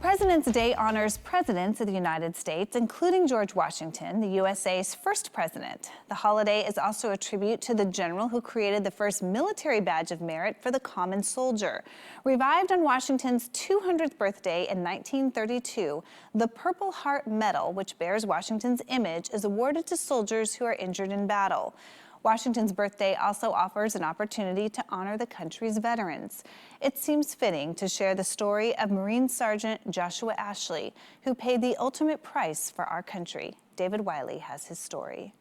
President's Day honors presidents of the United States, including George Washington, the USA's first president. The holiday is also a tribute to the general who created the first military badge of merit for the common soldier. Revived on Washington's 200th birthday in 1932, the Purple Heart Medal, which bears Washington's image, is awarded to soldiers who are injured in battle. Washington's birthday also offers an opportunity to honor the country's veterans. It seems fitting to share the story of Marine Sgt Joshua Ashley, who paid the ultimate price for our country. David Wiley has his story.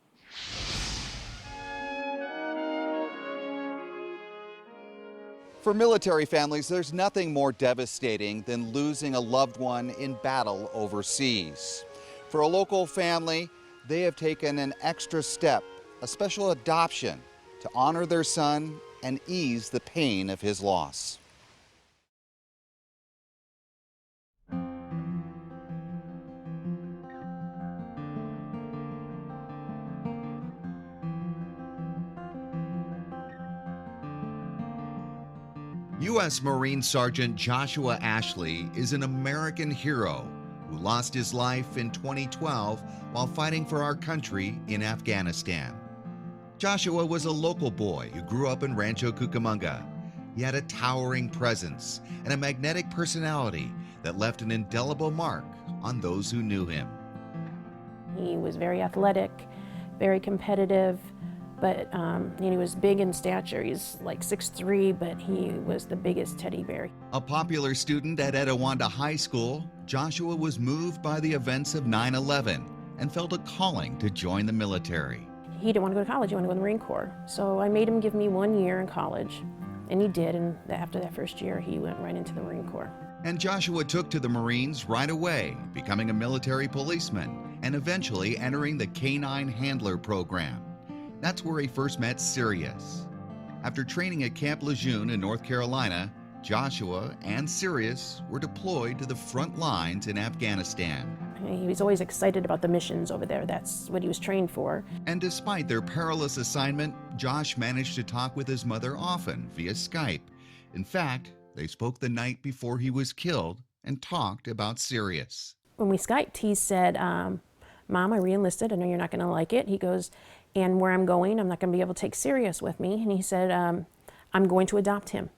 For military families, there's nothing more devastating than losing a loved one in battle overseas. For a local family, they have taken an extra step, a special adoption, to honor their son and ease the pain of his loss. U.S. Marine Sgt Joshua Ashley is an American hero who lost his life in 2012 while fighting for our country in Afghanistan. Joshua was a local boy who grew up in Rancho Cucamonga. He had a towering presence and a magnetic personality that left an indelible mark on those who knew him. He was very athletic, very competitive, but he was big in stature. He's like 6'3", but he was the biggest teddy bear. A popular student at Etiwanda High School, Joshua was moved by the events of 9/11 and felt a calling to join the military. He didn't want to go to college, he wanted to go in the Marine Corps. So I made him give me 1 year in college, and he did, and after that first year, he went right into the Marine Corps. And Joshua took to the Marines right away, becoming a military policeman and eventually entering the Canine Handler program. That's where he first met Sirius. After training at Camp Lejeune in North Carolina, Joshua and Sirius were deployed to the front lines in Afghanistan. He was always excited about the missions over there. That's what he was trained for. And despite their perilous assignment, Josh managed to talk with his mother often via Skype. In fact, they spoke the night before he was killed and talked about Sirius. When we Skyped, he said, Mom, I re-enlisted. I know you're not going to like it. He goes, and where I'm going, I'm not going to be able to take Sirius with me. And he said, I'm going to adopt him,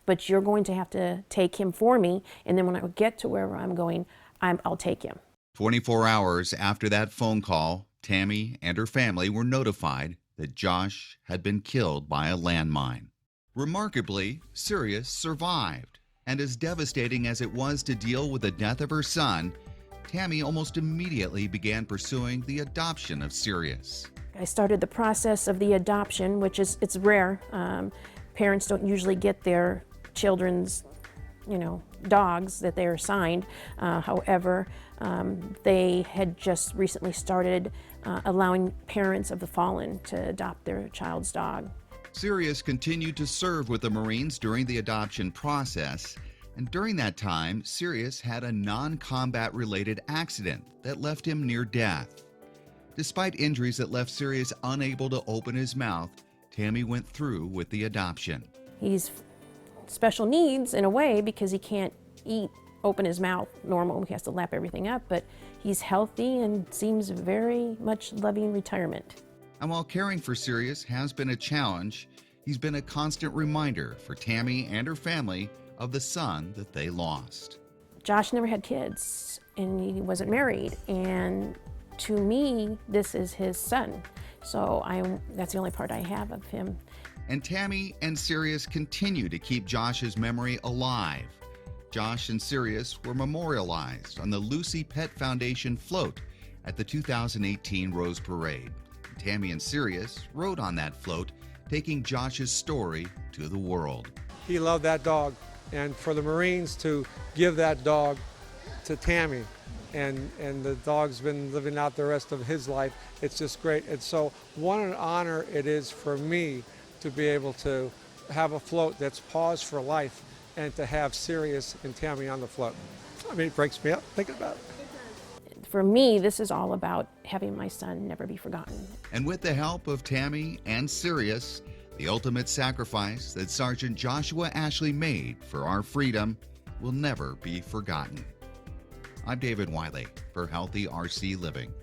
but you're going to have to take him for me. And then when I get to wherever I'm going, I'll take him. 24 hours after that phone call, Tammy and her family were notified that Josh had been killed by a landmine. Remarkably, Sirius survived. And as devastating as it was to deal with the death of her son, Tammy almost immediately began pursuing the adoption of Sirius. I started the process of the adoption, which it's rare. Parents don't usually get their children's, dogs that they are assigned. However, they had just recently started allowing parents of the fallen to adopt their child's dog. Sirius continued to serve with the Marines during the adoption process, and during that time, Sirius had a non-combat related accident that left him near death. Despite injuries that left Sirius unable to open his mouth, Tammy went through with the adoption. He's special needs in a way because he can't open his mouth normal. He has to lap everything up, but he's healthy and seems very much loving retirement. And while caring for Sirius has been a challenge, he's been a constant reminder for Tammy and her family of the son that they lost. Josh never had kids, and he wasn't married, and to me, this is his son. So that's the only part I have of him. And Tammy and Sirius continue to keep Josh's memory alive. Josh and Sirius were memorialized on the Lucy Pet Foundation float at the 2018 Rose Parade. Tammy and Sirius rode on that float, taking Josh's story to the world. He loved that dog, and for the Marines to give that dog to Tammy, and the dog's been living out the rest of his life, it's just great. And so what an honor it is for me to be able to have a float that's paused for life and to have Sirius and Tammy on the float. I mean, it breaks me up thinking about it. For me, this is all about having my son never be forgotten. And with the help of Tammy and Sirius, the ultimate sacrifice that Sgt Joshua Ashley made for our freedom will never be forgotten. I'm David Wiley for Healthy RC Living.